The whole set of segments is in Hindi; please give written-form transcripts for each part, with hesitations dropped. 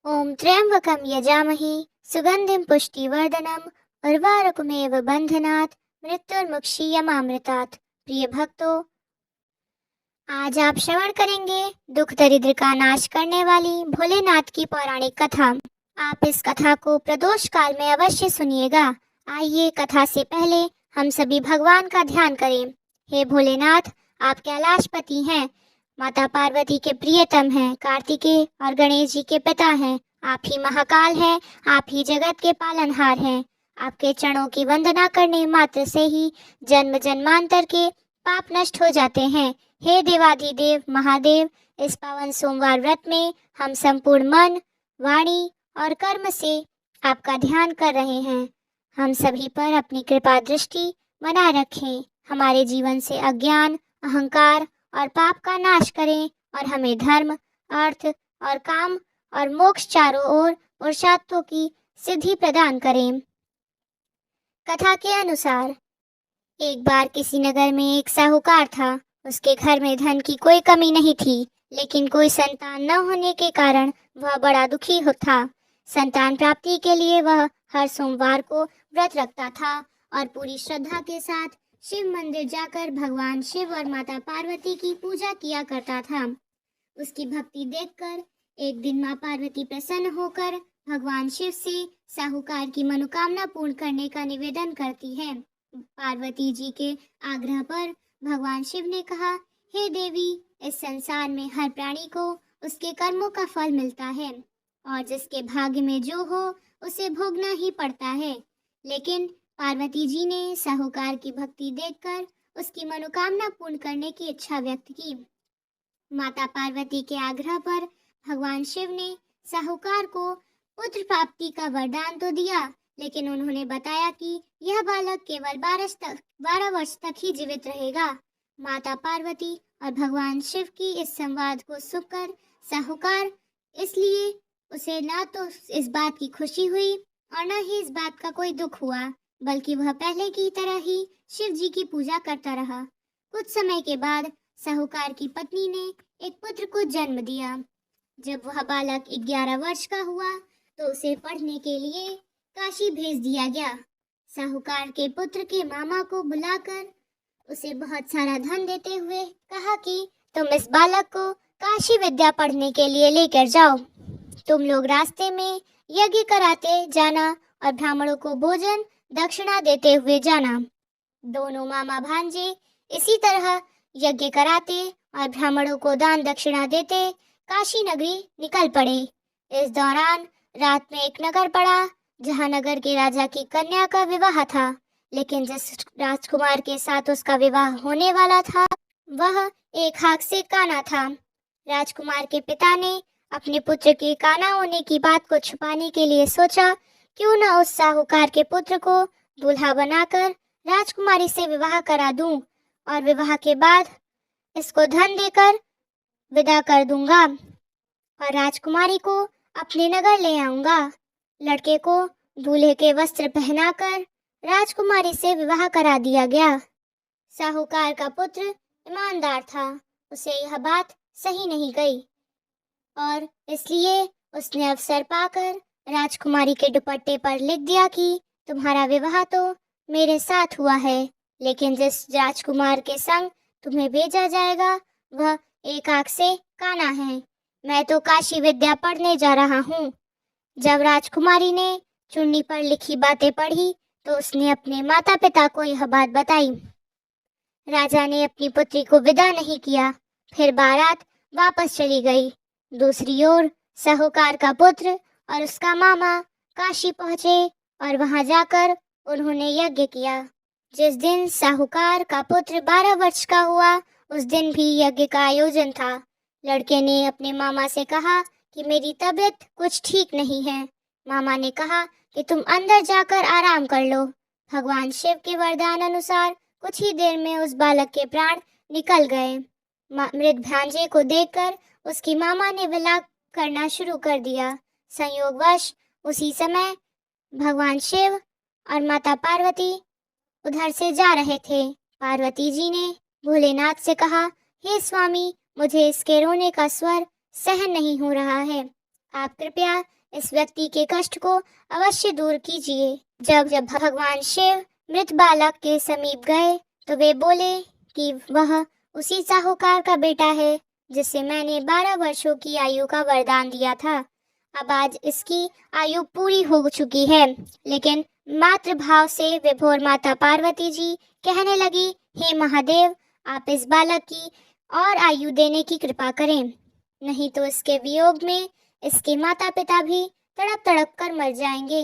ॐ त्र्यम्बकं यजामहे सुगन्धिं पुष्टिवर्धनम् उर्वारुकमेव बन्धनात् मृत्युर्मुक्षीयमामृतात्। प्रिय भक्तों, आज आप श्रवण करेंगे दुख दरिद्र का नाश करने वाली भोलेनाथ की पौराणिक कथा। आप इस कथा को प्रदोष काल में अवश्य सुनिएगा। आइए कथा से पहले हम सभी भगवान का ध्यान करें। हे भोलेनाथ, आप कैलाशपति हैं, माता पार्वती के प्रियतम हैं, कार्तिकेय और गणेश जी के पिता हैं। आप ही महाकाल हैं, आप ही जगत के पालनहार हैं। आपके चरणों की वंदना करने मात्र से ही जन्म जन्मांतर के पाप नष्ट हो जाते हैं। हे देवाधिदेव महादेव, इस पावन सोमवार व्रत में हम संपूर्ण मन, वाणी और कर्म से आपका ध्यान कर रहे हैं। हम सभी पर अपनी कृपा दृष्टि बनाए रखें, हमारे जीवन से अज्ञान, अहंकार और पाप का नाश करें और हमें धर्म, अर्थ और काम और मोक्ष चारों ओर पुरुषार्थों की सिद्धि प्रदान करें। कथा के अनुसार, एक बार किसी नगर में एक साहूकार था। उसके घर में धन की कोई कमी नहीं थी, लेकिन कोई संतान न होने के कारण वह बड़ा दुखी था। संतान प्राप्ति के लिए वह हर सोमवार को व्रत रखता था और पूरी श्रद्धा के साथ शिव मंदिर जाकर भगवान शिव और माता पार्वती की पूजा किया करता था। उसकी भक्ति देखकर एक दिन माँ पार्वती प्रसन्न होकर भगवान शिव से साहूकार की मनोकामना पूर्ण करने का निवेदन करती है। पार्वती जी के आग्रह पर भगवान शिव ने कहा, हे देवी, इस संसार में हर प्राणी को उसके कर्मों का फल मिलता है और जिसके भाग्य में जो हो उसे भोगना ही पड़ता है। लेकिन पार्वती जी ने साहूकार की भक्ति देखकर उसकी मनोकामना पूर्ण करने की इच्छा व्यक्त की। माता पार्वती के आग्रह पर भगवान शिव ने साहूकार को पुत्र प्राप्ति का वरदान तो दिया, लेकिन उन्होंने बताया कि यह बालक केवल 12 वर्ष तक ही जीवित रहेगा। माता पार्वती और भगवान शिव की इस संवाद को सुनकर साहूकार इसलिए उसे न तो इस बात की खुशी हुई और न ही इस बात का कोई दुख हुआ, बल्कि वह पहले की तरह ही शिव जी की पूजा करता रहा। कुछ समय के बाद साहूकार की पत्नी ने एक पुत्र को जन्म दिया। जब वह बालक 11 वर्ष का हुआ तो उसे पढ़ने के लिए काशी भेज दिया गया। साहूकार के पुत्र के मामा को बुलाकर उसे बहुत सारा धन देते हुए कहा कि तुम इस बालक को काशी विद्या पढ़ने के लिए लेकर जाओ। तुम लोग रास्ते में यज्ञ कराते जाना और ब्राह्मणों को भोजन दक्षिणा देते हुए जाना। दोनों मामा भांजे इसी तरह यज्ञ कराते और ब्राह्मणों को दान दक्षिणा देते काशी नगरी निकल पड़े। इस दौरान रात में एक नगर पड़ा जहां नगर के राजा की कन्या का विवाह था, लेकिन जिस राजकुमार के साथ उसका विवाह होने वाला था वह एक हाथ से काना था। राजकुमार के पिता ने अपने पुत्र के काना होने की बात को छुपाने के लिए सोचा, क्यों न उस साहूकार के पुत्र को दूल्हा बनाकर राजकुमारी से विवाह करा दूं और विवाह के बाद इसको धन देकर विदा कर दूंगा और राजकुमारी को अपने नगर ले आऊंगा। लड़के को दूल्हे के वस्त्र पहनाकर राजकुमारी से विवाह करा दिया गया। साहूकार का पुत्र ईमानदार था, उसे यह बात सही नहीं गई और इसलिए उसने अवसर पाकर राजकुमारी के दुपट्टे पर लिख दिया कि तुम्हारा विवाह तो मेरे साथ हुआ है, लेकिन जिस राजकुमार के संग तुम्हें भेजा जाएगा वह एक आंख से काना है। मैं तो काशी विद्या पढ़ने जा रहा हूँ। जब राजकुमारी ने चुन्नी पर लिखी बातें पढ़ी तो उसने अपने माता पिता को यह बात बताई। राजा ने अपनी पुत्री को विदा नहीं किया, फिर बारात वापस चली गई। दूसरी ओर साहूकार का पुत्र और उसका मामा काशी पहुंचे और वहां जाकर उन्होंने यज्ञ किया। जिस दिन साहूकार का पुत्र 12 वर्ष का हुआ उस दिन भी यज्ञ का आयोजन था। लड़के ने अपने मामा से कहा कि मेरी तबीयत कुछ ठीक नहीं है। मामा ने कहा कि तुम अंदर जाकर आराम कर लो। भगवान शिव के वरदान अनुसार कुछ ही देर में उस बालक के प्राण निकल गए। मृत भांजे को देखकर उसकी मामा ने विलाप करना शुरू कर दिया। संयोगवश उसी समय भगवान शिव और माता पार्वती उधर से जा रहे थे। पार्वती जी ने भोलेनाथ से कहा, हे स्वामी, मुझे इसके रोने का स्वर सहन नहीं हो रहा है। आप कृपया इस व्यक्ति के कष्ट को अवश्य दूर कीजिए। जब जब भगवान शिव मृत बालक के समीप गए तो वे बोले कि वह उसी साहूकार का बेटा है जिसे मैंने 12 वर्षों की आयु का वरदान दिया था। अब आज इसकी आयु पूरी हो चुकी है। लेकिन मातृभाव से विभोर माता पार्वती जी कहने लगी, हे महादेव, आप इस बालक की और आयु देने की कृपा करें, नहीं तो इसके वियोग में इसके माता पिता भी तड़प तड़प कर मर जाएंगे।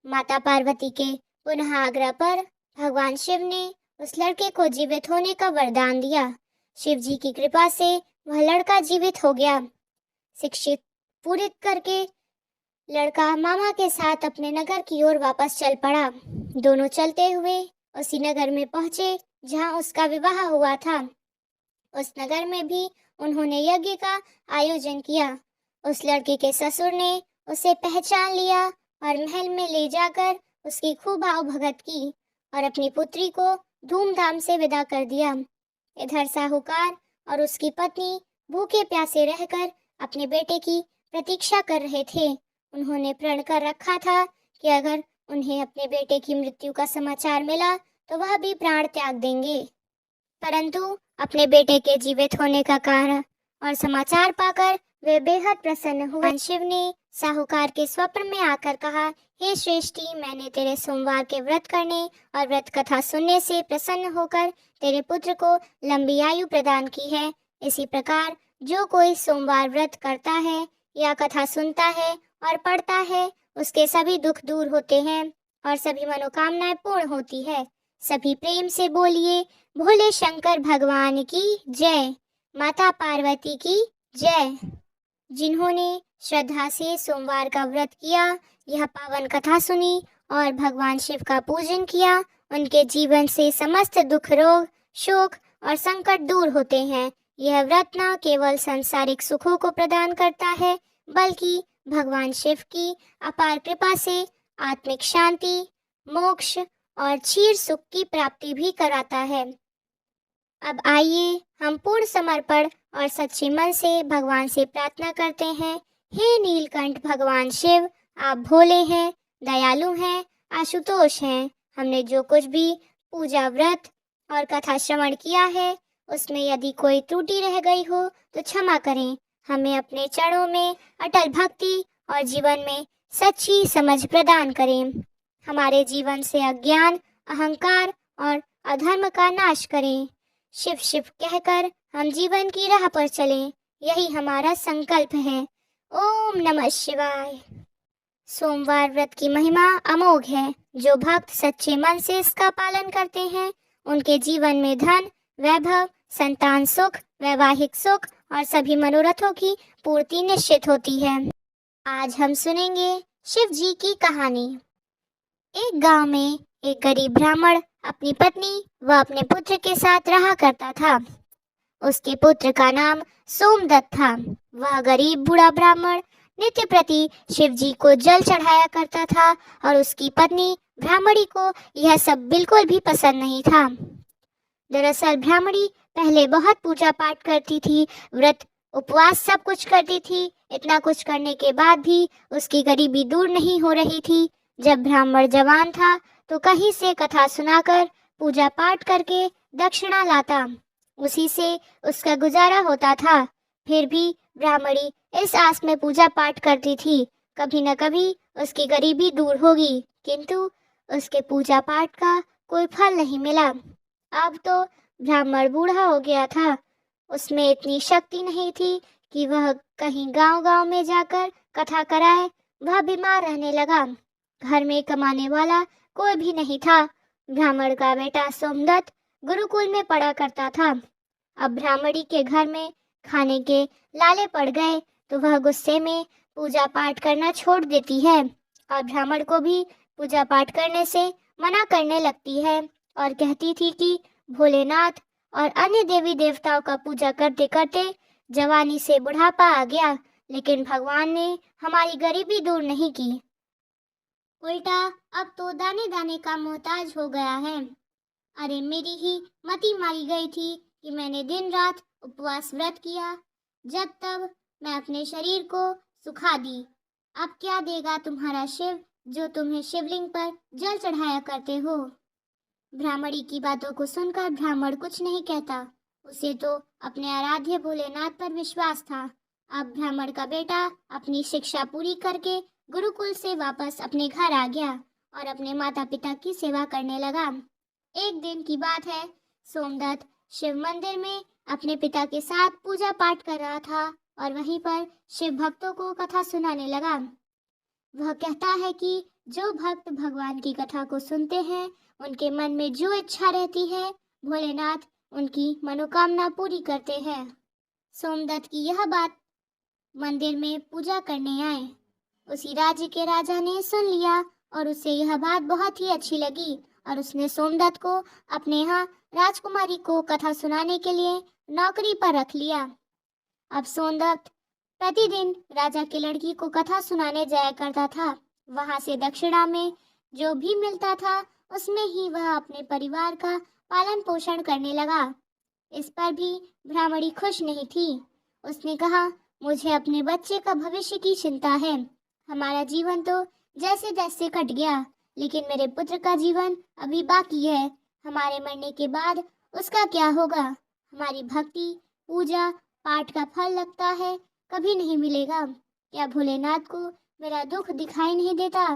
माता पार्वती के पुनः आग्रह पर भगवान शिव ने उस लड़के को जीवित होने का वरदान दिया। शिव जी की कृपा से वह लड़का जीवित हो गया। शिक्षित पूरित करके लड़का मामा के साथ अपने नगर की ओर वापस चल पड़ा। दोनों चलते हुए उसी नगर में पहुंचे जहां उसका विवाह हुआ था। उस नगर में भी उन्होंने यज्ञ का आयोजन किया। उस लड़के के ससुर ने उसे पहचान लिया और महल में ले जाकर उसकी खूब आवभगत की और अपनी पुत्री को धूमधाम से विदा कर दिया। इधर साहूकार और उसकी पत्नी भूखे प्यासे रहकर अपने बेटे की प्रतीक्षा कर रहे थे। उन्होंने प्रण कर रखा था कि अगर उन्हें अपने बेटे की मृत्यु का समाचार मिला तो वह भी प्राण त्याग देंगे। परंतु अपने बेटे के जीवित होने का कारण और समाचार पाकर वे बेहद प्रसन्न हुए। शिव ने साहूकार के स्वप्न में आकर कहा, हे श्रेष्ठी, मैंने तेरे सोमवार के व्रत करने और व्रत कथा सुनने से प्रसन्न होकर तेरे पुत्र को लंबी आयु प्रदान की है। इसी प्रकार जो कोई सोमवार व्रत करता है या कथा सुनता है और पढ़ता है, उसके सभी दुख दूर होते हैं और सभी मनोकामनाएं पूर्ण होती है। सभी प्रेम से बोलिए, भोले शंकर भगवान की जय, माता पार्वती की जय। जिन्होंने श्रद्धा से सोमवार का व्रत किया, यह पावन कथा सुनी और भगवान शिव का पूजन किया, उनके जीवन से समस्त दुख, रोग, शोक और संकट दूर होते हैं। यह व्रत न केवल सांसारिक सुखों को प्रदान करता है, बल्कि भगवान शिव की अपार कृपा से आत्मिक शांति, मोक्ष और क्षीर सुख की प्राप्ति भी कराता है। अब आइए हम पूर्ण समर्पण और सच्चे मन से भगवान से प्रार्थना करते हैं। हे नीलकंठ भगवान शिव, आप भोले हैं, दयालु हैं, आशुतोष हैं। हमने जो कुछ भी पूजा, व्रत और कथा श्रवण किया है, उसमें यदि कोई त्रुटि रह गई हो तो क्षमा करें। हमें अपने चरणों में अटल भक्ति और जीवन में सच्ची समझ प्रदान करें। हमारे जीवन से अज्ञान, अहंकार और अधर्म का नाश करें। शिव शिव कहकर हम जीवन की राह पर चलें, यही हमारा संकल्प है। ओम नमः शिवाय। सोमवार व्रत की महिमा अमोघ है। जो भक्त सच्चे मन से इसका पालन करते हैं, उनके जीवन में धन, वैभव, संतान सुख, वैवाहिक सुख और सभी मनोरथों की पूर्ति निश्चित होती है। आज हम सुनेंगे शिव जी की कहानी। एक गांव में एक गरीब ब्राह्मण अपनी पत्नी व अपने पुत्र के साथ रहा करता था। उसके पुत्र का नाम सोमदत्त था। वह गरीब बूढ़ा ब्राह्मण नित्य प्रति शिव जी को जल चढ़ाया करता था और उसकी पत्नी ब्राह्मणी को यह सब बिल्कुल भी पसंद नहीं था। दरअसल ब्राह्मणी पहले बहुत पूजा पाठ करती थी, व्रत उपवास सब कुछ करती थी। इतना कुछ करने के बाद भी उसकी गरीबी दूर नहीं हो रही थी। जब ब्राह्मण जवान था तो कहीं से कथा सुनाकर पूजा पाठ करके दक्षिणा लाता, उसी से उसका गुजारा होता था। फिर भी ब्राह्मणी इस आस में पूजा पाठ करती थी, कभी न कभी उसकी गरीबी दूर होगी, किंतु उसके पूजा पाठ का कोई फल नहीं मिला। अब तो ब्राह्मण बूढ़ा हो गया था, उसमें इतनी शक्ति नहीं थी कि वह कहीं गांव-गांव में जाकर कथा कराए। वह बीमार रहने लगा। घर में कमाने वाला कोई भी नहीं था। ब्राह्मण का बेटा सोमदत्त गुरुकुल में पढ़ा करता था। अब ब्राह्मणी के घर में खाने के लाले पड़ गए तो वह गुस्से में पूजा पाठ करना छोड़ देती है और ब्राह्मण को भी पूजा पाठ करने से मना करने लगती है और कहती थी कि भोलेनाथ और अन्य देवी देवताओं का पूजा करते करते जवानी से बुढ़ापा आ गया, लेकिन भगवान ने हमारी गरीबी दूर नहीं की, उल्टा अब तो दाने दाने का मोहताज हो गया है। अरे मेरी ही मति मारी गई थी कि मैंने दिन रात उपवास व्रत किया। जब तब मैं अपने शरीर को सुखा दी। अब क्या देगा तुम्हारा शिव जो तुम्हें शिवलिंग पर जल चढ़ाया करते हो। ब्राह्मणी की बातों को सुनकर ब्राह्मण कुछ नहीं कहता। उसे तो अपने आराध्य भोलेनाथ पर विश्वास था। अब ब्राह्मण का बेटा अपनी शिक्षा पूरी करके गुरुकुल से वापस अपने घर आ गया और अपने माता पिता की सेवा करने लगा। एक दिन की बात है, सोमदत्त शिव मंदिर में अपने पिता के साथ पूजा पाठ कर रहा था और वहीं पर शिव भक्तों को कथा सुनाने लगा। वह कहता है कि जो भक्त भगवान की कथा को सुनते हैं, उनके मन में जो इच्छा रहती है, भोलेनाथ उनकी मनोकामना पूरी करते हैं। सोमदत्त की यह बात मंदिर में पूजा करने आए उसी राज्य के राजा ने सुन लिया और उसे यह बात बहुत ही अच्छी लगी और उसने सोमदत्त को अपने यहाँ राजकुमारी को कथा सुनाने के लिए नौकरी पर रख लिया। अब सोमदत्त प्रतिदिन राजा की लड़की को कथा सुनाने जाया करता था। वहां से दक्षिणा में जो भी मिलता था उसमें ही वह अपने परिवार का पालन पोषण करने लगा। इस पर भी ब्राह्मणी खुश नहीं थी। उसने कहा, मुझे अपने बच्चे का भविष्य की चिंता है। हमारा जीवन तो जैसे तैसे कट गया, लेकिन मेरे पुत्र का जीवन अभी बाकी है। हमारे मरने के बाद उसका क्या होगा। हमारी भक्ति पूजा पाठ का फल लगता है कभी नहीं मिलेगा। क्या भोलेनाथ को मेरा दुख दिखाई नहीं देता।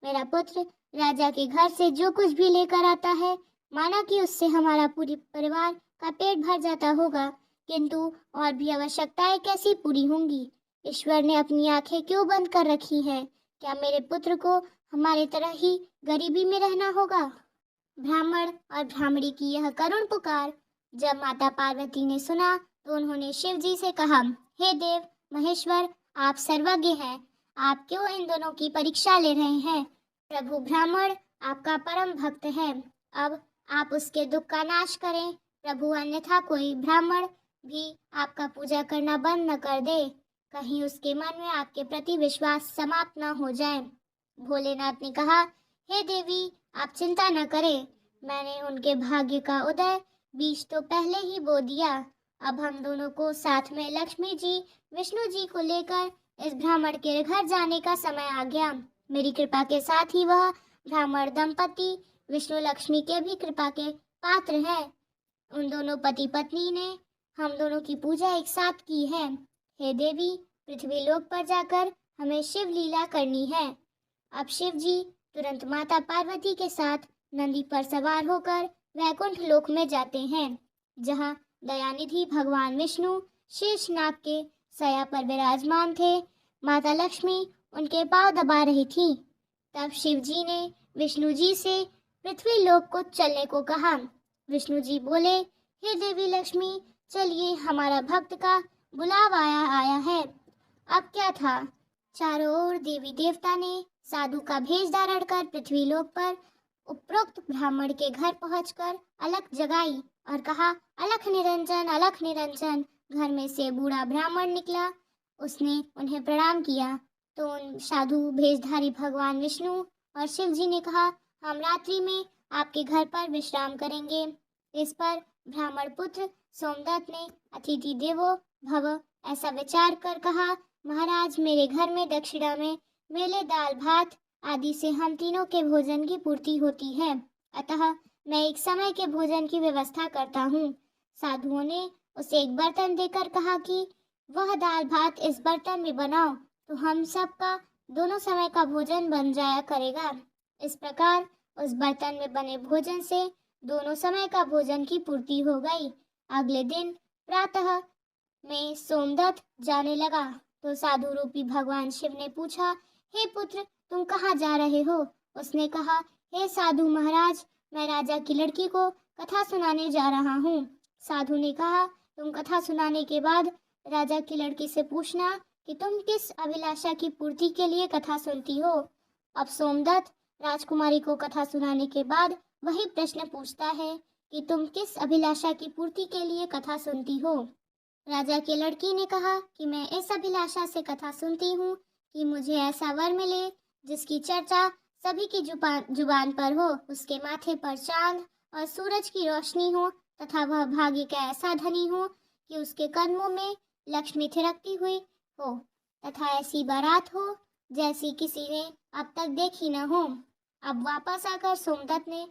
मेरा पुत्र राजा के घर से जो कुछ भी लेकर आता है, माना कि उससे हमारा पूरी परिवार का पेट भर जाता होगा, किंतु और भी आवश्यकताएं कैसी पूरी होंगी। ईश्वर ने अपनी आंखें क्यों बंद कर रखी हैं। क्या मेरे पुत्र को हमारे तरह ही गरीबी में रहना होगा। ब्राह्मण और ब्राह्मणी की यह करुण पुकार जब माता पार्वती ने सुना तो उन्होंने शिव जी से कहा, हे देव महेश्वर, आप सर्वज्ञ हैं। आप क्यों इन दोनों की परीक्षा ले रहे हैं। प्रभु ब्राह्मण आपका परम भक्त है। अब आप उसके दुख का नाश करें प्रभु, अन्यथा कोई ब्राह्मण भी आपका पूजा करना बंद न कर दे। कहीं उसके मन में आपके प्रति विश्वास समाप्त न हो जाए। भोलेनाथ ने कहा, हे देवी, आप चिंता न करें। मैंने उनके भाग्य का उदय बीज तो पहले ही बो दिया। अब हम दोनों को साथ में लक्ष्मी जी विष्णु जी को लेकर इस ब्राह्मण के घर जाने का समय आ गया। मेरी कृपा के साथ ही वह ब्राह्मण दंपति विष्णु लक्ष्मी के भी कृपा के पात्र है। उन दोनों पति पत्नी ने हम दोनों की पूजा एक साथ की है। हे देवी, पृथ्वी लोक पर जाकर हमें शिव लीला करनी है। अब शिव जी तुरंत माता पार्वती के साथ नंदी पर सवार होकर वैकुंठ लोक में जाते हैं, जहाँ दयानिधि भगवान विष्णु शेषनाग के सया पर विराजमान थे। माता लक्ष्मी उनके पांव दबा रही थी। तब शिव जी ने विष्णु जी से पृथ्वी लोक को चलने को कहा। विष्णु जी बोले, हे देवी लक्ष्मी, चलिए, हमारा भक्त का बुलावा आया है। अब क्या था, चारों ओर देवी देवता ने साधु का भेष धारण कर पृथ्वी लोक पर उपरोक्त ब्राह्मण के घर पहुंचकर अलख जगाई और कहा, अलख निरंजन, अलख निरंजन। घर में से बूढ़ा ब्राह्मण निकला। उसने उन्हें प्रणाम किया तो उन साधु भेषधारी भगवान विष्णु और शिव जी ने कहा, हम रात्रि में आपके घर पर विश्राम करेंगे। इस पर ब्राह्मण पुत्र सोमदत्त ने अतिथि देवो भव ऐसा विचार कर कहा, महाराज, मेरे घर में दक्षिणा में मेले दाल भात आदि से हम तीनों के भोजन की पूर्ति होती है, अतः मैं एक समय के भोजन की व्यवस्था करता हूँ। साधुओं ने उसे एक बर्तन देकर कहा कि वह दाल भात इस बर्तन में बनाओ तो हम सबका दोनों समय का भोजन बन जाया करेगा। इस प्रकार उस बर्तन में बने भोजन से दोनों समय का भोजन की पूर्ति हो गई। अगले दिन प्रातः में सोमदत्त जाने लगा तो साधु रूपी भगवान शिव ने पूछा, हे पुत्र, तुम कहाँ जा रहे हो। उसने कहा, हे साधु महाराज, मैं राजा की लड़की को कथा सुनाने जा रहा हूँ। साधु ने कहा, तुम कथा सुनाने के बाद राजा की लड़की से पूछना कि तुम किस अभिलाषा की पूर्ति के लिए कथा सुनती हो। अब सोमदत्त राजकुमारी को कथा सुनाने के बाद वही प्रश्न पूछता है कि तुम किस अभिलाषा की पूर्ति के लिए कथा सुनती हो। राजा की लड़की ने कहा कि मैं इस अभिलाषा से कथा सुनती हूँ कि मुझे ऐसा वर मिले जिसकी चर्चा सभी की जुबान पर हो, उसके माथे पर चांद और सूरज की रोशनी हो तथा वह भाग्य का ऐसा धनी हो कि उसके कदमों में लक्ष्मी थिरकती हुई हो। तथा ऐसी बारात हो जैसी किसी ने अब तक देखी न हो। अब वापस आकर सोमदत्त ने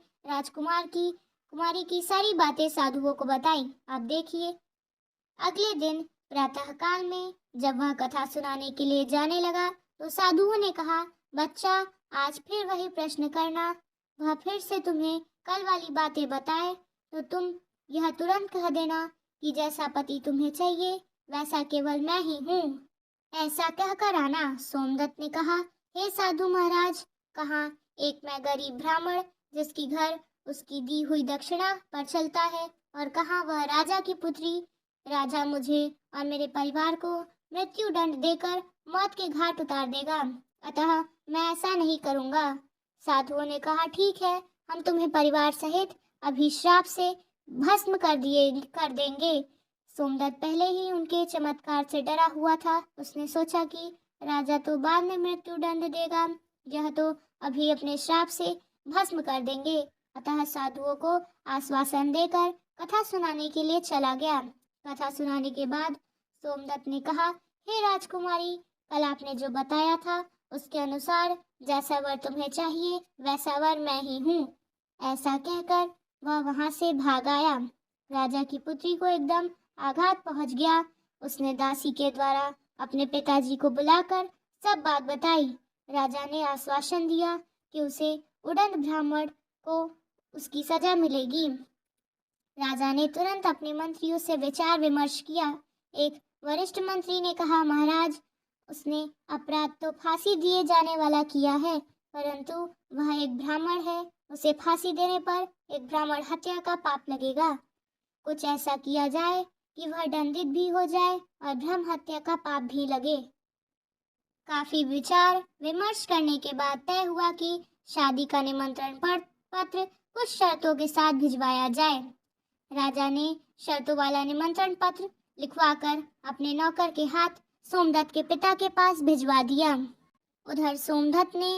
कुमारी की सारी बातें साधुओं को बताई। अब देखिए, अगले दिन प्रातःकाल में जब वह कथा सुनाने के लिए जाने लगा तो साधुओं ने कहा, बच्चा, आज फिर वही प्रश्न करना। वह फिर से तुम्हें कल वाली बातें बताए तो तुम यह तुरंत कह देना कि जैसा पति तुम्हें चाहिए वैसा केवल मैं ही हूँ। ऐसा कहकर आना। सोमदत्त ने कहा, हे साधु महाराज, कहाँ एक मैं गरीब ब्राह्मण जिसकी घर उसकी दी हुई दक्षिणा पर चलता है, और कहाँ वह राजा की पुत्री। राजा मुझे और मेरे परिवार को मृत्यु दंड देकर मौत के घाट उतार देगा, अतः मैं ऐसा नहीं करूंगा। साधुओं ने कहा, ठीक है, हम तुम्हें परिवार सहित अभिश्राप से भस्म कर देंगे। सोमदत्त पहले ही उनके चमत्कार से डरा हुआ था। उसने सोचा कि राजा तो बाद में मृत्यु दंड देगा, यह तो अभी अपने श्राप से भस्म कर देंगे। अतः साधुओं को आश्वासन देकर कथा सुनाने के लिए चला गया। कथा सुनाने के बाद सोमदत्त ने कहा, हे राजकुमारी, कल आपने जो बताया था उसके अनुसार जैसा वर तुम्हें चाहिए वैसा वर मैं ही हूँ। ऐसा कहकर वह वहां से भाग आया। राजा की पुत्री को एकदम आघात पहुंच गया। उसने दासी के द्वारा अपने पिताजी को बुलाकर सब बात बताई। राजा ने आश्वासन दिया कि उसे उड़न ब्राह्मण को उसकी सजा मिलेगी। राजा ने तुरंत अपने मंत्रियों से विचार विमर्श किया। एक वरिष्ठ मंत्री ने कहा, महाराज, उसने अपराध तो फांसी दिए जाने वाला किया है, परंतु वह एक ब्राह्मण है, उसे फांसी देने पर एक ब्राह्मण हत्या का पाप लगेगा। कुछ ऐसा किया जाए कि वह दंडित भी हो जाए और ब्रह्म हत्या का पाप भी लगे। काफी विचार विमर्श करने के बाद तय हुआ कि शादी का निमंत्रण पत्र कुछ शर्तों के साथ भिजवाया जाए। राजा ने शर्तों वाला निमंत्रण पत्र लिखवाकर अपने नौकर के हाथ सोमदत्त के पिता के पास भिजवा दिया। उधर सोमदत्त ने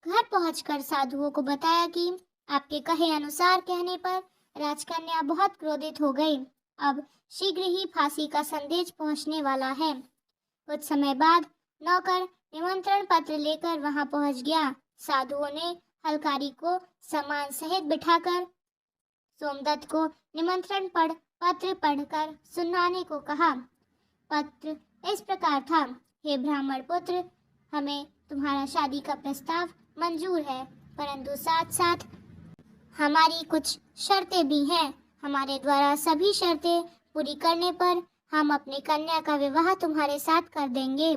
घर पहुंचकर साधुओं को बताया कि आपके कहे अनुसार कहने पर राजकन्या बहुत क्रोधित हो गई। अब शीघ्र ही फांसी का संदेश पहुंचने वाला है। कुछ समय बाद नौकर निमंत्रण पत्र लेकर वहां पहुंच गया। साधुओं ने हलकारी को सम्मान सहित बिठाकर सोमदत्त को निमंत्रण पत्र पढ़कर सुनाने को कहा। पत्र इस प्रकार था, हे ब्राह्मण पुत्र, हमें तुम्हारा शादी का प्रस्ताव मंजूर है, परंतु साथ साथ हमारी कुछ शर्तें भी हैं। हमारे द्वारा सभी शर्तें पूरी करने पर हम अपनी कन्या का विवाह तुम्हारे साथ कर देंगे।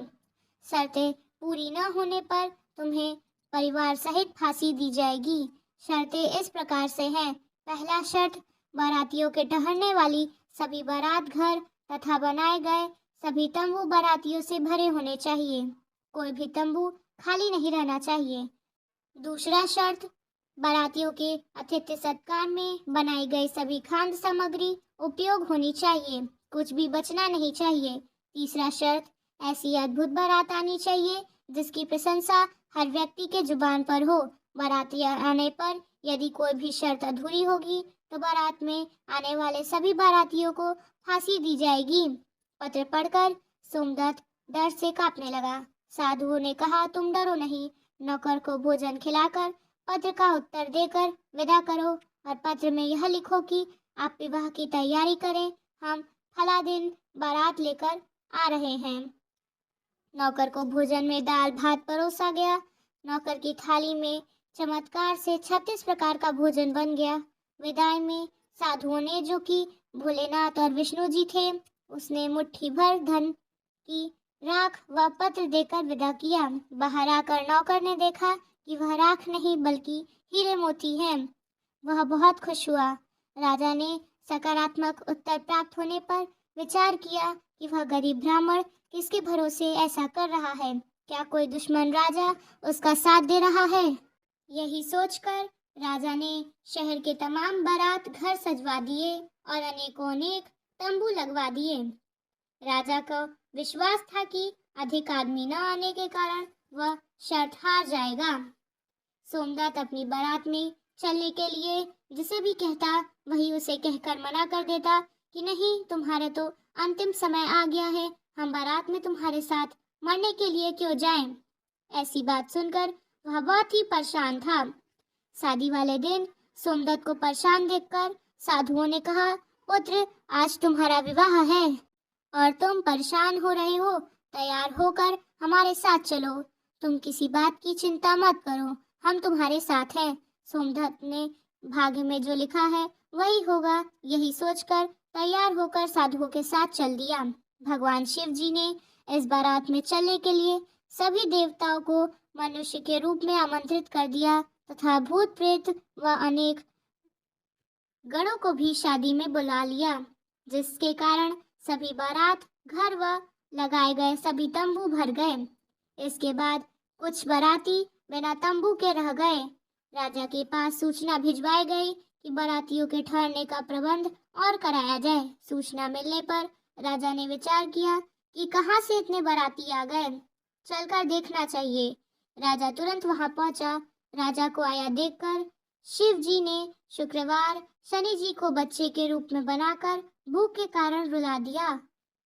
शर्तें पूरी न होने पर तुम्हें परिवार सहित फांसी दी जाएगी। शर्तें इस प्रकार से हैं। पहला शर्त, बारातियों के ठहरने वाली सभी बारात घर तथा बनाए गए सभी तंबू बारातियों से भरे होने चाहिए। कोई भी तंबू खाली नहीं रहना चाहिए। दूसरा शर्त, बारातियों के आतिथ्य सत्कार में बनाई गई सभी खाद्य सामग्री उपयोग होनी चाहिए, कुछ भी बचना नहीं चाहिए। तीसरा शर्त, ऐसी अद्भुत बारात आनी चाहिए जिसकी प्रशंसा हर व्यक्ति के जुबान पर हो। बाराती आने पर यदि कोई भी शर्त अधूरी होगी तो बारात में आने वाले सभी बारातियों को फांसी दी जाएगी। पत्र पढ़कर सोमदत्त डर से कांपने लगा। साधुओं ने कहा, तुम डरो नहीं, नौकर को भोजन खिलाकर पत्र का उत्तर देकर विदा करो और पत्र में यह लिखो कि आप विवाह की तैयारी करें, हम फला दिन बारात लेकर आ रहे हैं। नौकर को भोजन में दाल भात परोसा गया। नौकर की थाली में चमत्कार से 36 प्रकार का भोजन बन गया। विदाई में साधुओं ने, जो कि भोलेनाथ और विष्णु जी थे, उसने मुट्ठी भर धन की राख व पत्र देकर विदा किया। बाहर आकर नौकर ने देखा कि वह राख नहीं बल्कि हीरे मोती हैं। वह बहुत खुश हुआ। राजा ने सकारात्मक उत्तर प्राप्त होने पर विचार किया कि वह गरीब ब्राह्मण किसके भरोसे ऐसा कर रहा है, क्या कोई दुश्मन राजा उसका साथ दे रहा है। यही सोचकर राजा ने शहर के तमाम बारात घर सजवा दिए और अनेक तंबू लगवा दिए। राजा को विश्वास था कि अधिक आदमी न आने के कारण वह शर्त हार जाएगा। सोमदत्त अपनी बारात में चलने के लिए जिसे भी कहता वही उसे कहकर मना कर देता कि नहीं, तुम्हारा तो अंतिम समय आ गया है, हम बारात में तुम्हारे साथ मरने के लिए क्यों जाएं? ऐसी बात सुनकर वह बहुत ही परेशान था। शादी वाले दिन सोमदत्त को परेशान देखकर साधुओं ने कहा, पुत्र, आज तुम्हारा विवाह है और तुम परेशान हो रहे हो। तैयार होकर हमारे साथ चलो। तुम किसी बात की चिंता मत करो, हम तुम्हारे साथ हैं। सोमदत्त ने भाग्य में जो लिखा है वही होगा, यही सोचकर तैयार होकर साधुओं के साथ चल दिया। भगवान शिव जी ने इस बारात में चलने के लिए सभी देवताओं को मनुष्य के रूप में आमंत्रित कर दिया तथा भूत प्रेत व अनेक गणों को भी शादी में बुला लिया, जिसके कारण सभी बारात घर व लगाए गए सभी तंबू भर गए। इसके बाद कुछ बाराती बिना तंबू के रह गए। राजा के पास सूचना भिजवाई गई कि बारातियों के ठहरने का प्रबंध और कराया जाए। सूचना मिलने पर राजा ने विचार किया कि कहाँ से इतने बाराती आ गए, चलकर देखना चाहिए। राजा तुरंत वहां पहुंचा। राजा को आया देखकर शिव जी ने शुक्रवार शनि जी को बच्चे के रूप में बनाकर भूख के कारण रुला दिया।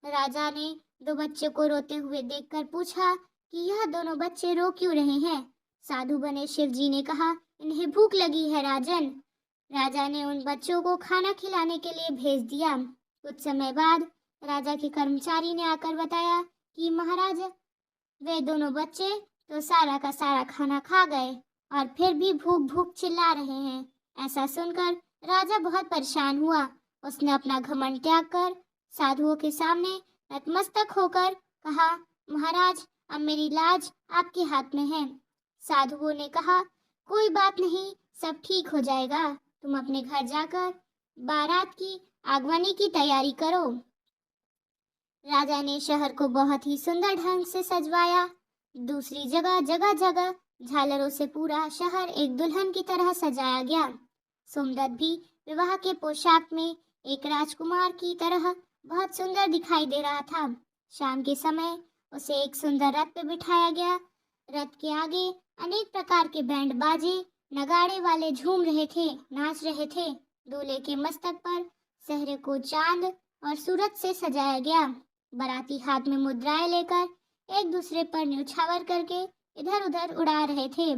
राजा ने दो बच्चे को रोते हुए देखकर पूछा कि यह दोनों बच्चे रो क्यों रहे हैं? साधु बने शिव जी ने कहा, इन्हें भूख लगी है राजन। राजा ने उन बच्चों को खाना खिलाने के लिए भेज दिया। कुछ समय बाद राजा के कर्मचारी ने आकर बताया कि महाराज, वे दोनों बच्चे तो सारा का सारा खाना खा गए और फिर भी भूख भूख चिल्ला रहे हैं। ऐसा सुनकर राजा बहुत परेशान हुआ। उसने अपना घमंड त्याग कर साधुओं के सामने नतमस्तक होकर कहा, महाराज, अब मेरी लाज आपके हाथ में है। साधुओं ने कहा, कोई बात नहीं, सब ठीक हो जाएगा। तुम अपने घर जाकर बारात की आगमनी की तैयारी करो। राजा ने शहर को बहुत ही सुंदर ढंग से सजवाया। दूसरी जगह जगह जगह झालरों से पूरा शहर एक दुल्हन की तरह सजाया गया। सोमदत्त भी विवाह के पोशाक में एक राजकुमार की तरह बहुत सुंदर दिखाई दे रहा था। शाम के समय उसे एक सुंदर रथ पे बिठाया गया। रथ के आगे अनेक प्रकार के बैंड बाजे नगाड़े वाले झूम रहे थे, नाच रहे थे। दूल्हे के मस्तक पर सेहरे को चांद और सूरज से सजाया गया। बाराती हाथ में मुद्राएं लेकर एक दूसरे पर न्यौछावर करके इधर उधर उड़ा रहे थे।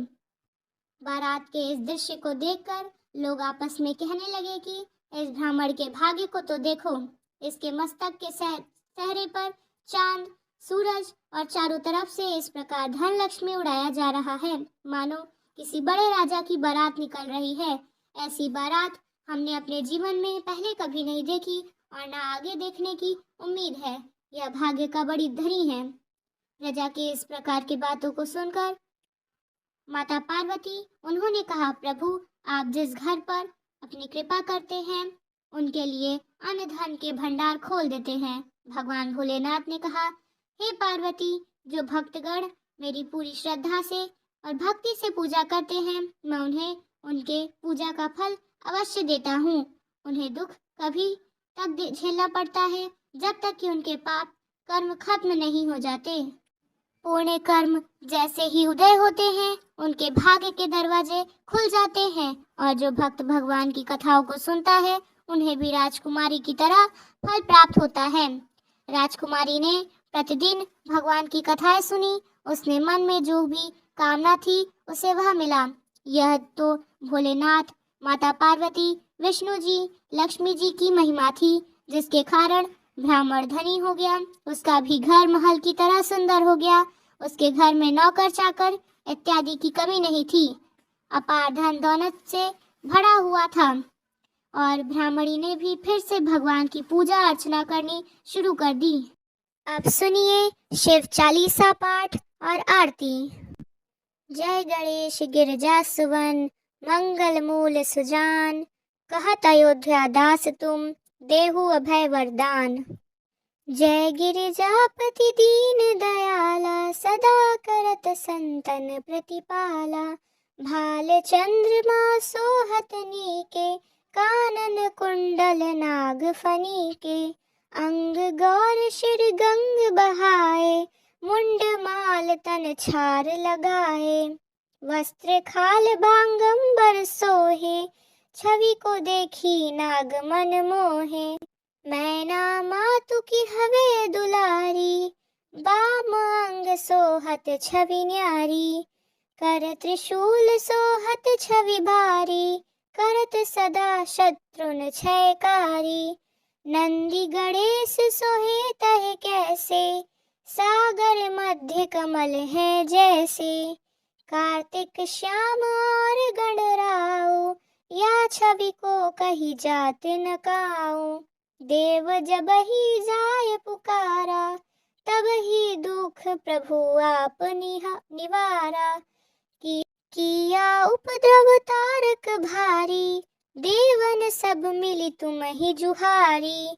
बारात के इस दृश्य को देखकर लोग आपस में कहने लगे कि इस ब्राह्मण के भाग्य को तो देखो, इसके मस्तक के सेहरे पर चांद, सूरज और चारों तरफ से इस प्रकार धन लक्ष्मी उड़ाया जा रहा है, मानो किसी बड़े राजा की बारात निकल रही है। ऐसी बारात हमने अपने जीवन में पहले कभी नहीं देखी और न आगे देखने की उम्मीद है। यह भाग्य का बड़ी धनी है। प्रजा के इस प्रकार की बातों को सुनकर माता पार्वती, उन्होंने कहा, प्रभु, आप जिस घर पर अपनी कृपा करते हैं उनके लिए अन्न धन के भंडार खोल देते हैं। भगवान भोलेनाथ ने कहा, हे पार्वती, जो भक्तगण मेरी पूरी श्रद्धा से और भक्ति से पूजा करते हैं, मैं उन्हें उनके पूजा का फल अवश्य देता हूँ। उन्हें दुख कभी तक झेलना पड़ता है जब तक कि उनके पाप कर्म खत्म नहीं हो जाते। पुण्य कर्म जैसे ही उदय होते हैं, उनके भाग्य के दरवाजे खुल जाते हैं और जो भक्त भगवान की कथाओं को सुनता है उन्हें भी राजकुमारी की तरह फल प्राप्त होता है। राजकुमारी ने प्रतिदिन भगवान की कथाएं सुनी। उसने मन में जो भी कामना थी उसे वह मिला। यह तो भोलेनाथ, माता पार्वती, विष्णु जी, लक्ष्मी जी की महिमा थी, जिसके कारण ब्राह्मण धनी हो गया। उसका भी घर महल की तरह सुंदर हो गया। उसके घर में नौकर चाकर इत्यादि की कमी नहीं थी। अपार धन दौलत से भरा हुआ था और ब्राह्मणी ने भी फिर से भगवान की पूजा अर्चना करनी शुरू कर दी। अब सुनिए शिव चालीसा पाठ और आरती। जय गणेश गिरजा सुवन, मंगल मूल सुजान, कहत अयोध्या दास तुम, देहु अभय वरदान। जय गिरिजापति दीन दयाला, सदा करत संतन प्रतिपाला। भाल चंद्रमा सोहत नीके, कानन कुंडल नाग फनीके। अंग गौर शिर गंग बहाए, मुंड माल तन छार लगाए। वस्त्र खाल बांगंबर सोहे, छवि को देखी नाग मन मोहे। मैना मातु की हवे दुलारी, वाम अंग सोहत छवि न्यारी, कर त्रिशूल सोहत छवि भारी, करत सदा शत्रुन क्षयकारी। नंदी गणेश सोहे तह कैसे, सागर मध्य कमल है जैसे। कार्तिक श्याम और गणराओ, या छवि को कही जात न काओ। देव जब ही जाय पुकारा, तब ही दुख प्रभु आप निवारा। किया उपद्रव तारक भारी, देवन सब मिली तुम ही जुहारी।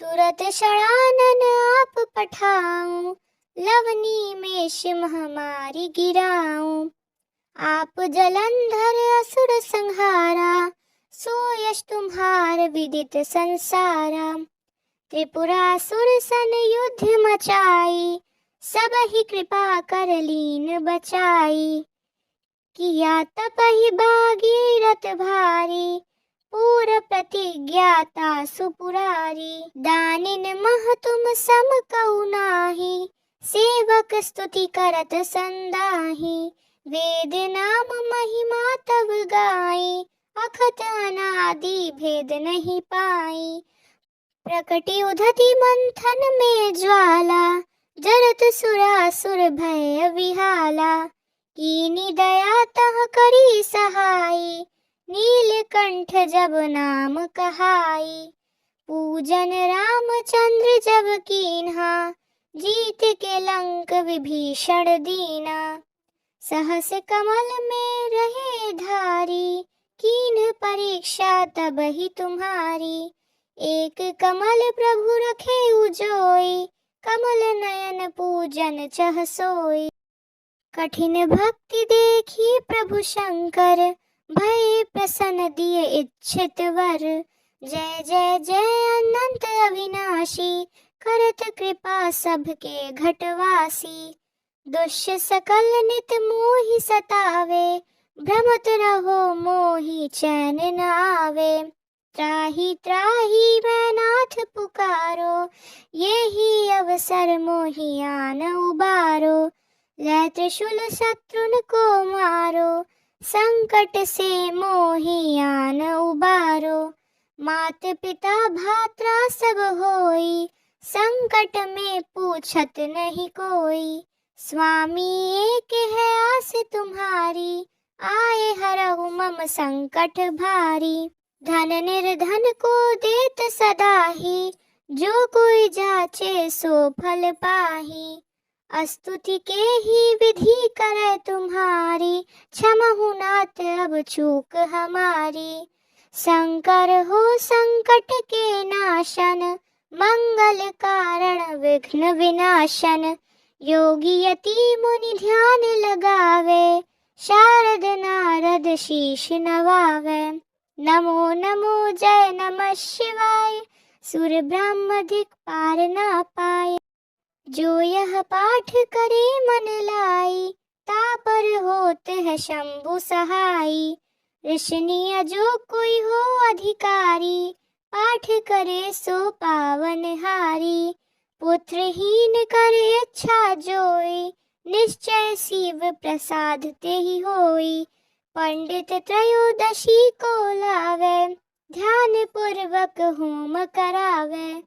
तुरत षडानन आप पठाऊं, लवनी में सिंह मारी गिराऊं। आप जलंधर असुर संहारा, सो यश तुम्हार विदित संसारा। त्रिपुरासुर सन युद्ध मचाई, सब ही कृपा कर लीन बचाई। किया तपहि भागीरथ भारी, पूर प्रतिज्ञाता सुपुरारी। दानिन मह तुम सम कहु नाही, सेवक स्तुति करत संदाही। वेद नाम महिमा तब गाई, अखत अनादि भेद नहीं पाई। प्रकटि उधति मंथन में ज्वाला, जरत सुरासुर भय विहाला। कीनी दया तह करी सहाई, नीलकंठ जब नाम कहाई। पूजन रामचंद्र जब कीन्हा, जीत के लंक विभीषण दीना। सहस कमल में रहे धारी, कीन्ह परीक्षा तब ही तुम्हारी। एक कमल प्रभु रखे उजोई, कमल नयन पूजन चह सोई। कठिन भक्ति देखी प्रभु शंकर, भय प्रसन्न दिए इच्छित वर। जय जय जय अनंत अविनाशी, करत कृपा सबके घटवासी। दुष्य सकल नित मोहि सतावे, भ्रमत रहो मोहि चैन न आवे। त्राहि त्राहि मैं नाथ पुकारो, यही अवसर मोहि आन उबारो। लै त्रिशूल शत्रुन को मारो, संकट से मोहि आन उबारो। मात पिता भ्राता सब होई, संकट में पूछत नहीं कोई। स्वामी एक है आस तुम्हारी, आए हरहु मम संकट भारी। धन निर्धन को देत सदा ही, जो कोई जाचे सो फल पाही। स्तुति के ही विधि करे तुम्हारी, क्षमहु नाथ अब चूक हमारी। शंकर हो संकट के नाशन, मंगल कारण विघ्न विनाशन। योगी यति मुनि ध्यान लगावे, शारद नारद शीश नवावे। नमो नमो जय नमः शिवाय, सुर ब्रह्म दिक्पार न पाए। जो यह पाठ करे मन लाई, तापर होत है शंभु सहाई। ऋषनीय जो कोई हो अधिकारी, पाठ करे सो पावन हारी। पुत्रहीन करे इच्छा जोई, निश्चय शिव प्रसाद ते ही होई। पंडित त्रयोदशी को लावे, ध्यान पूर्वक होम करावे।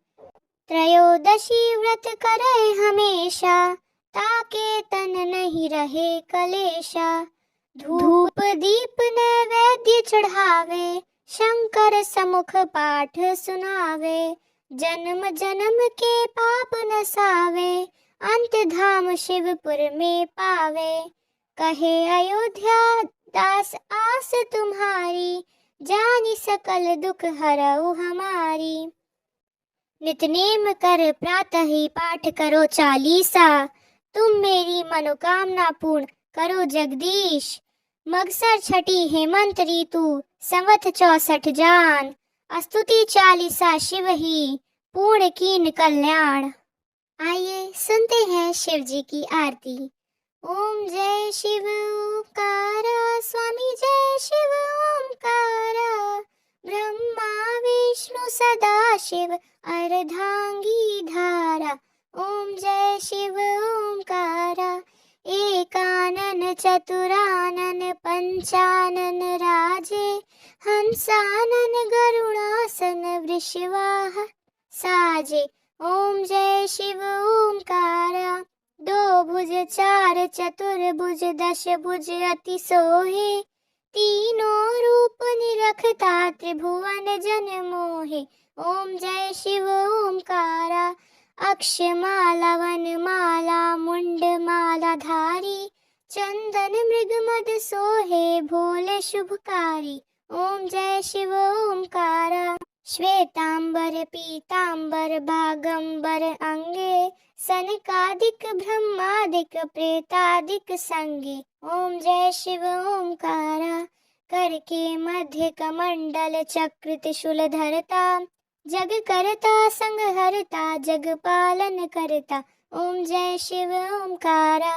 त्रयोदशी व्रत करे हमेशा, ताके तन नहीं रहे कलेशा। धूप दीप नैवेद्य चढ़ावे, शंकर समुख पाठ सुनावे। जन्म जन्म के पाप नसावे, अंत धाम शिवपुर में पावे। कहे अयोध्या दास आस तुम्हारी, जानी सकल दुख हरऊ हमारी। नितनेम कर प्रातः ही पाठ करो चालीसा, तुम मेरी मनोकामना पूर्ण करो जगदीश। मगसर छठी हेमंत ऋतु, संवत 64 जान। स्तुति चालीसा शिव ही, पूर्ण कीन कल्याण। आइए सुनते हैं शिव जी की आरती। ओम जय शिव ओंकारा, स्वामी जय शिव ओंकारा। ब्रह्मा विष्णु सदा शिव, अर्धांगी धारा। ओम जय शिव ओंकारा। एकानन चतुरानन पंचानन राजे, हंसानन गरुड़ासन वृषवाह साजे। ओम जय शिव ओंकारा। दो भुज चार चतुर्भुज दश भुज अति सोहे, तीनों रूप निरखता त्रिभुवन जन मोहे। ओम जय शिव ओंकारा। अक्षमाला वनमाला मुंडमाला धारी, चंदन मृग मद सोहे भोले शुभकारी। ओम जय शिव ओंकारा। श्वेतांबर पीतांबर बागंबर अंगे, सनकादिक ब्रह्मादिक प्रेतादिक संगे। ओम जय शिव ओंकारा। कर के मध्य कमंडल चक्र त्रिशूल धरता, जग करता संग हरता जग पालन करता। ओम जय शिव ओंकारा।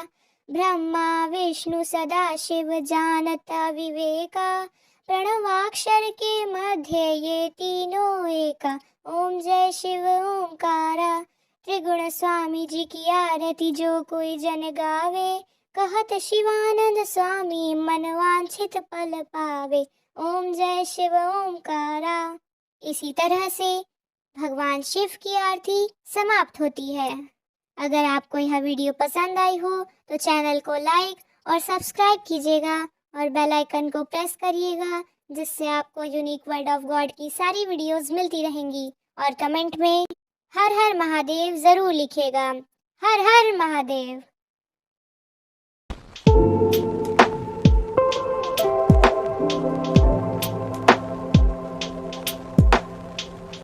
ब्रह्मा विष्णु सदा शिव जानता विवेका, प्रणवाक्षर के मध्य ये तीनों एका। ओम जय शिव ओंकारा। त्रिगुण स्वामी जी की आरती जो कोई जन गावे, कहत शिवानंद स्वामी मन वांछित फल पावे। ओम जय शिव ओंकारा। इसी तरह से भगवान शिव की आरती समाप्त होती है। अगर आपको यह वीडियो पसंद आई हो तो चैनल को लाइक और सब्सक्राइब कीजिएगा और बेल आइकन को प्रेस करिएगा, जिससे आपको यूनिक वर्ड ऑफ गॉड की सारी वीडियोस मिलती रहेंगी। और कमेंट में हर हर महादेव जरूर लिखिएगा। हर हर महादेव।